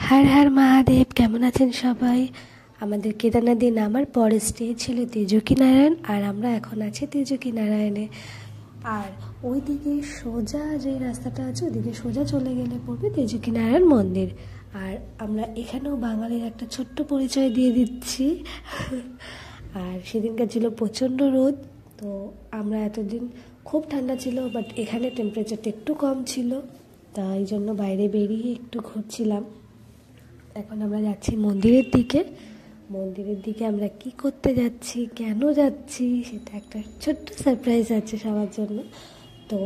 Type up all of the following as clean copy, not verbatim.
हर हर महादेव। केमन आছেন সবাই? আমাদের কেদারনাথে নামার পরের স্টে ছিল তেজুকি-নারায়ণ, আর আমরা এখন আছি তেজুকি-নারায়ণে। আর ওইদিকে সোজা যে রাস্তাটা আছে ওইদিকে সোজা চলে গেলে পড়বে তেজুকি-নারায়ণ মন্দির। আর আমরা এখানেও বাঙালির একটা ছোট্ট পরিচয় দিয়ে দিচ্ছি। আর সেদিনকার ছিল প্রচণ্ড রোদ, তো আমরা এতদিন খুব ঠান্ডা ছিল, বাট এখানে টেম্পারেচারটা একটু কম ছিল, তাই জন্য বাইরে বেরিয়ে একটু ঘুরছিলাম। এখন আমরা যাচ্ছি মন্দিরের দিকে। মন্দিরের দিকে আমরা কি করতে যাচ্ছি, কেন যাচ্ছি, সেটা একটা ছোট্ট সারপ্রাইজ আছে সবার জন্য। তো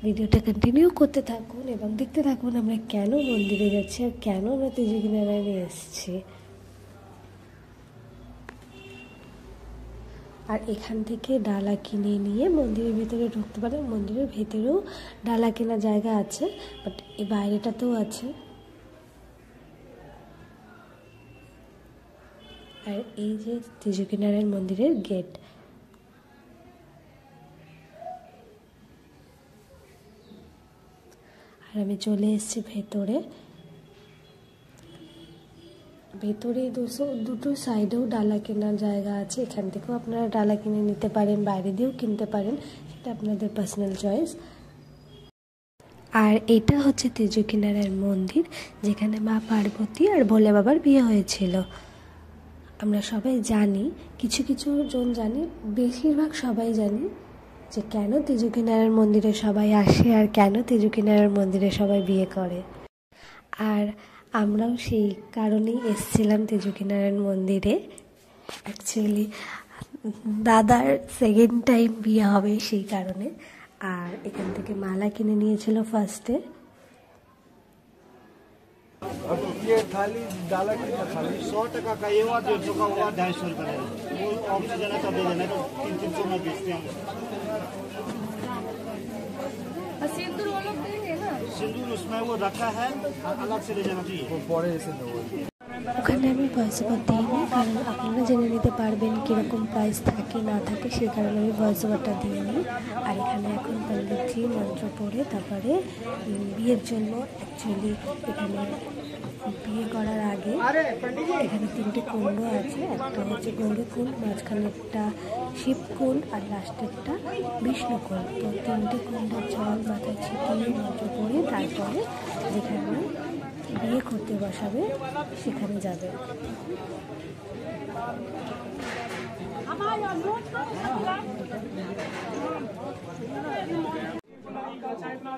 ভিডিওটা কন্টিনিউ করতে থাকুন এবং দেখতে থাকুন আমরা কেন মন্দিরে যাচ্ছি আর কেন আমরা তেজুকি-নারায়ণে এসেছি। আর এখান থেকে ডালা কিনে নিয়ে মন্দিরের ভেতরে ঢুকতে পারেন। মন্দিরের ভেতরেও ডালা কেনার জায়গা আছে, বাট এই বাইরেটাতেও আছে। আর এই যে তেজুকি-নারায়ণ মন্দিরের গেট। আর আমি চলে এসেছি ভেতরে। ভেতরে দুটো সাইডেও ডালা কেনার জায়গা আছে, এখান থেকেও আপনারা ডালা কিনে নিতে পারেন, বাইরে দিয়েও কিনতে পারেন, সেটা আপনাদের পার্সোনাল চয়েস। আর এটা হচ্ছে তেজুকি-নারায়ণ মন্দির, যেখানে মা পার্বতী আর ভোলে বাবার বিয়ে হয়েছিল। আমরা সবাই জানি, কিছু কিছু জন জানি, বেশিরভাগ সবাই জানি যে কেন তেজুকি-নারায়ণ মন্দিরে সবাই আসে আর কেন তেজুকি-নারায়ণ মন্দিরে সবাই বিয়ে করে। আর আমরাও সেই কারণেই এসেছিলাম তেজুকি-নারায়ণ মন্দিরে। অ্যাকচুয়ালি দাদার সেকেন্ড টাইম বিয়ে হবে সেই কারণে। আর এখান থেকে মালা কিনে নিয়েছিল ফার্স্টে। ये थाली डाला की थाली 100 टका का ये हुआ, 150 का हुआ, 250 रुपये वो ऑक्सीजन है, तब दे देना, तो 300 में बेचते हैं। सिंदूर वो लोग देंगे ना, सिंदूर उसमें वो रखा है, अलग से ले जाना चाहिए, वो पड़े ऐसे ওখানে আমি ভয়েস ওভার দিইনি, কারণ আপনারা জেনে নিতে পারবেন কীরকম প্রাইস থাকে না থাকে, সেই কারণে আমি ভয়েস ওভারটা দিইনি। আর এখানে এখন পণ্ডিতজি মন্ত্র পড়ে তারপরে বিয়ের জন্য, অ্যাকচুয়ালি এখানে বিয়ে করার আগে এখানে 3টে কুণ্ড আছে। একটা হচ্ছে গৌরীকুণ্ড, মাঝখানেরটা শিবকুণ্ড আর লাস্টেরটা বিষ্ণুকুণ্ড। তো 3টে কুণ্ডের জল মাথায় ছিটিয়ে মন্ত্র পড়ে তারপরে যেখানে বিয়ে করতে বসাবে সেখানে যাবে।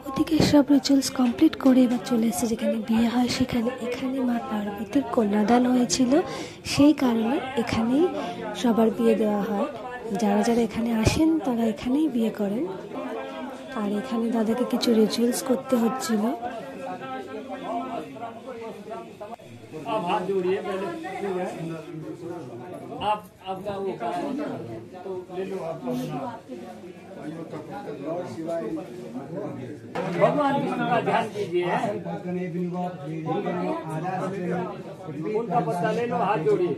ওদিকে সব রিচুয়ালস কমপ্লিট করে এবার চলে এসেছে যেখানে বিয়ে হয় সেখানে। এখানে মা পার্বতীর কন্যাদান হয়েছিল, সেই কারণে এখানেই সবার বিয়ে দেওয়া হয়। যারা যারা এখানে আসেন তারা এখানেই বিয়ে করেন। আর এখানে দাদাকে কিছু রিচুয়ালস করতে হচ্ছিল। आप हाथ जोड़िए पहले, आप आपका वो तो ले लो आप अपना। भगवान विष्णु का ध्यान कीजिए, फूल का पत्ता ले लो, हाथ जोड़िए।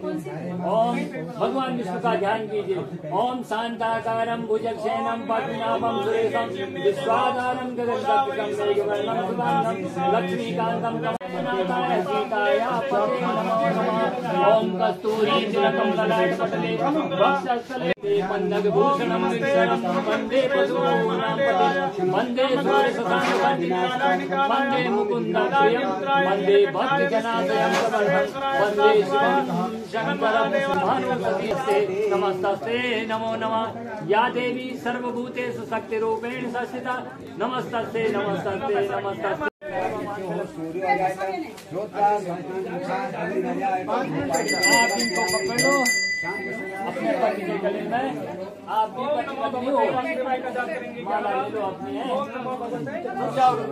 ओम भगवान विष्णु का ध्यान कीजिए। ओम शांताकारं भुजगशयनं पद्मनाभं सुरेशं विश्वाधारं गगनसदृशं मेघवर्णं शुभांगं लक्ष्मीकान्तं कमलनाथाय सीताय पते नमो नमः। ओम कस्तूरी तिलकं ललाटपटले वक्षस्थले पन्नगभूषणं विभूषणं वन्दे पशूनां पते वन्दे सूर्यशशाङ्कं वन्दे मुकुन्दं प्रियं वन्दे भक्तजनादयं प्रवर्धं वन्दे शिवं शङ्करं भानुसतीस्ते नमस्तस्ते नमो नमः। या देवी सर्वभूतेषु शक्तिरूपेण संस्थिता नमस्तस्ते नमस्तस्ते नमस्तस्ते। आप इनको पकड़ लो अपने पति के गले में, आप भी पति हो, माला ले लो अपनी है,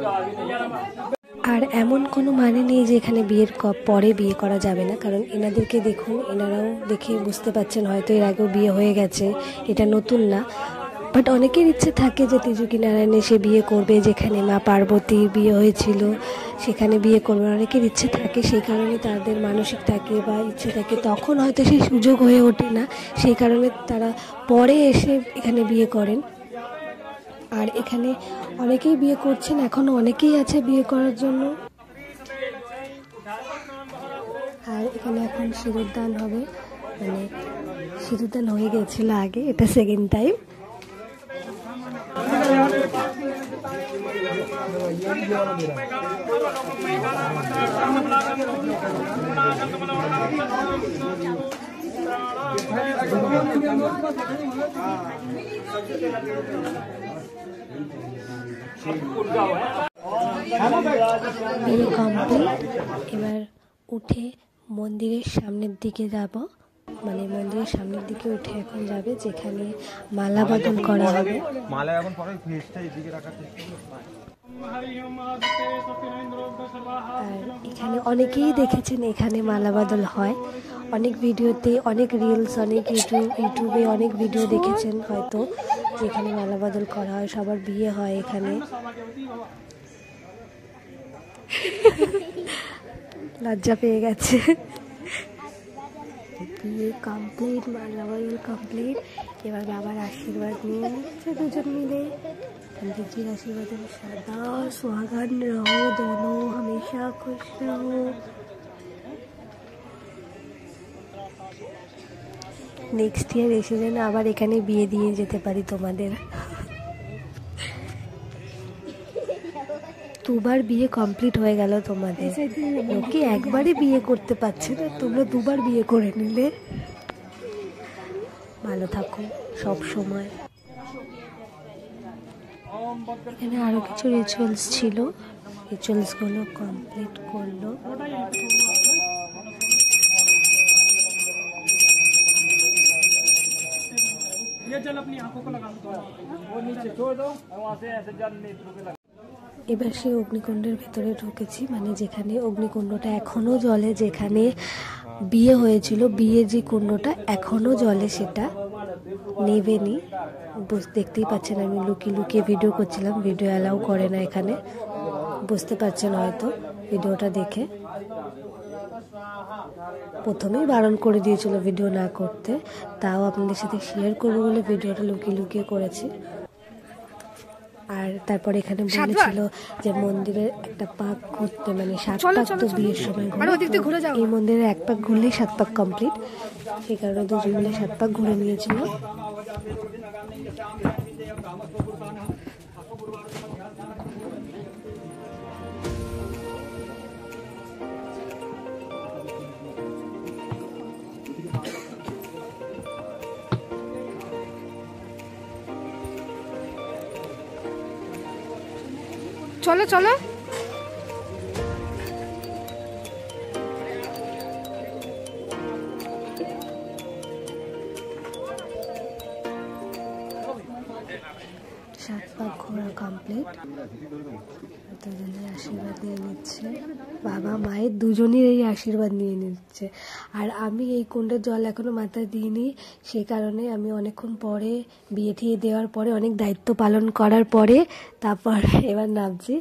आगे नहीं जाना। আর এমন কোনো মানে নেই যে এখানে বিয়ের পরে বিয়ে করা যাবে না, কারণ এনাদেরকে দেখুন, এনারাও দেখে বুঝতে পারছেন হয়তো এর আগেও বিয়ে হয়ে গেছে, এটা নতুন না। বাট অনেকের ইচ্ছে থাকে যে তেজুকি-নারায়ণে সে বিয়ে করবে, যেখানে মা পার্বতী বিয়ে হয়েছিল সেখানে বিয়ে করবে, অনেকের ইচ্ছে থাকে, সেই কারণে তাদের মানসিক থাকে বা ইচ্ছে থাকে, তখন হয়তো সেই সুযোগ হয়ে ওঠে না, সেই কারণে তারা পরে এসে এখানে বিয়ে করেন। আর এখানে অনেকেই বিয়ে করছেন, এখনও অনেকেই আছে বিয়ে করার জন্য। এখানে এখন সিঁদুরদান হবে, মানে সিঁদুরদান হয়ে গেছিল আগে, এটা সেকেন্ড টাইম। বিয়ে কমপ্লিট। এবার উঠে মন্দিরের সামনের দিকে যাব, মানে মন্দিরের সামনের দিকে উঠে এখন যাবে যেখানে মালা বদল করা হবে। মালা এখন পরে ফেসটা এদিকে রাখা। আর এখানে অনেকেই দেখেছেন এখানে মালা বদল হয়, অনেক ভিডিওতে, অনেক রিলস, অনেক ইউটিউবে অনেক ভিডিও দেখেছেন হয়তো, যেখানে মালা বদল করা হয়, সবার বিয়ে হয় এখানে। লজ্জা পেয়ে গেছে। বিয়ে কমপ্লিট, মালা বদল কমপ্লিট। এবার বাবার আশীর্বাদ নিয়ে নিচ্ছে দুজন মিলে। पंडित जी आशीर्वाद सदा सुहागन रहो, दोनों हमेशा खुश रहो। नेक्स्ट ईयर এসে যেন আবার এখানে বিয়ে দিয়ে যেতে পারি তোমাদের। দুবার বিয়ে কমপ্লিট হয়ে গেল তোমাদের, লোকে একবারই বিয়ে করতে পারছে না, তোমরা দুবার বিয়ে করে নিলে। ভালো থাকো সব সময়। এখানে আরো কিছু রিচুয়ালস ছিল, রিচুয়ালসগুলো কমপ্লিট করলো। এবার সে অগ্নিকুণ্ডের ভেতরে ঢুকেছি, মানে যেখানে অগ্নিকুণ্ডটা এখনো জ্বলে, যেখানে বিয়ে হয়েছিল, বিয়ে যে কুণ্ডটা এখনো জ্বলে, সেটা নেভেনি। দেখতেই পাচ্ছেন আমি লুকিয়ে লুকিয়ে ভিডিও করছিলাম, ভিডিও অ্যালাউ করে না এখানে, বুঝতে পারছেন হয়তো ভিডিওটা দেখে। প্রথমেই বারণ করে দিয়েছিল ভিডিও না করতে, তাও আপনাদের সাথে শেয়ার করবো বলে ভিডিওটা লুকিয়ে লুকিয়ে করেছি। আর তারপর এখানে বলেছিল যে মন্দিরের একটা পাক ঘুরতে, মানে 7 পাক তো বিয়ের সময় ঘুরে, এই মন্দিরের 1 পাক ঘুরলেই 7 পাক কমপ্লিট, সেই কারণে দুজন মিলে 7 পাক ঘুরে নিয়েছিল। চলো চলো। সাত পাক ঘোরা কমপ্লিট, দুজনের আশীর্বাদ নিয়ে নিচ্ছে, বাবা মায়ের দুজনের এই আশীর্বাদ নিয়ে নিচ্ছে। আর আমি এই কুণ্ডের জল এখনো মাথায় দিইনি, সেই কারণে আমি অনেকক্ষণ পরে বিয়ে ঠিয়ে দেওয়ার পরে, অনেক দায়িত্ব পালন করার পরে তারপর এবার নামছি,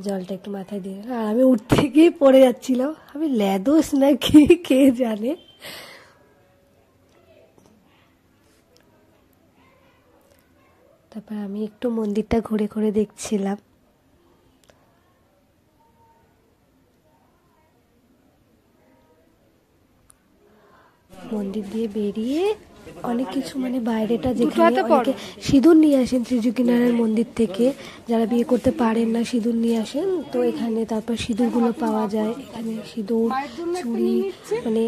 জলটা একটু মাথায় দিয়ে। আর আমি উঠতে গিয়ে পড়ে যাচ্ছিলাম, আমি ল্যাদোস না কি কে জানে। তারপর আমি একটু মন্দিরটা ঘুরে ঘুরে দেখছিলাম। মন্দির দিয়ে বেরিয়ে অনেক কিছু, মানে বাইরেটা যেখানে অনেকে সিঁদুর নিয়ে আসেন ত্রিজুকি মন্দির থেকে, যারা বিয়ে করতে পারেন না সিঁদুর নিয়ে আসেন, তো এখানে তারপর সিঁদুরগুলো পাওয়া যায়। এখানে সিঁদুর, চুড়ি, মানে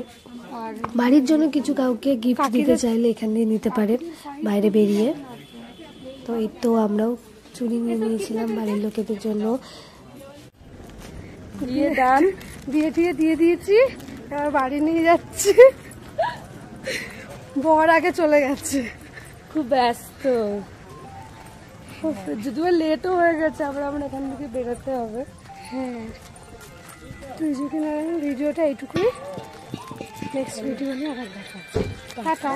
বাড়ির জন্য কিছু কাউকে গিফট দিতে চাইলে এখান দিয়ে নিতে পারেন বাইরে বেরিয়ে। তো এই তো আমরাও চুড়ি নিয়ে নিয়েছিলাম বাড়ির লোকেদের জন্য। বিয়ে দান, বিয়ে টিয়ে দিয়ে দিয়েছি, এবার বাড়ি নিয়ে যাচ্ছি। বর আগে চলে গেছে, খুব ব্যস্ত, যদিও লেটও হয়ে গেছে, আবার আমরা এখান থেকে বেরোতে হবে। হ্যাঁ, ত্রিজুকি নারায়ণ ভিডিওটা এইটুকুই, নেক্সট ভিডিও নিয়ে আবার দেখা। টাটা।